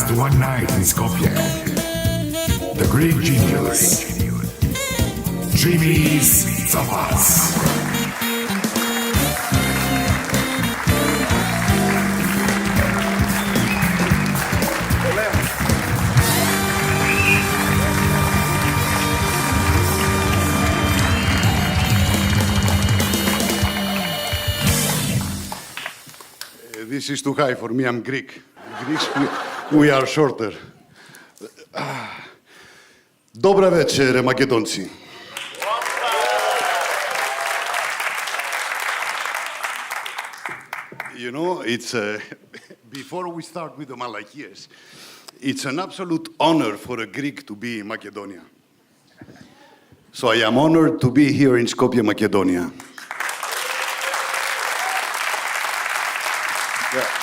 Just one night in Skopje. The Greek genius. Џими's Цапас. This is too high for me, I'm Greek. Greeks, we are shorter. Dobra večer, Makedonci. You know, it's before we start with the Malachias, it's an absolute honor for a Greek to be in Macedonia. So I am honored to be here in Skopje, Macedonia. Yeah.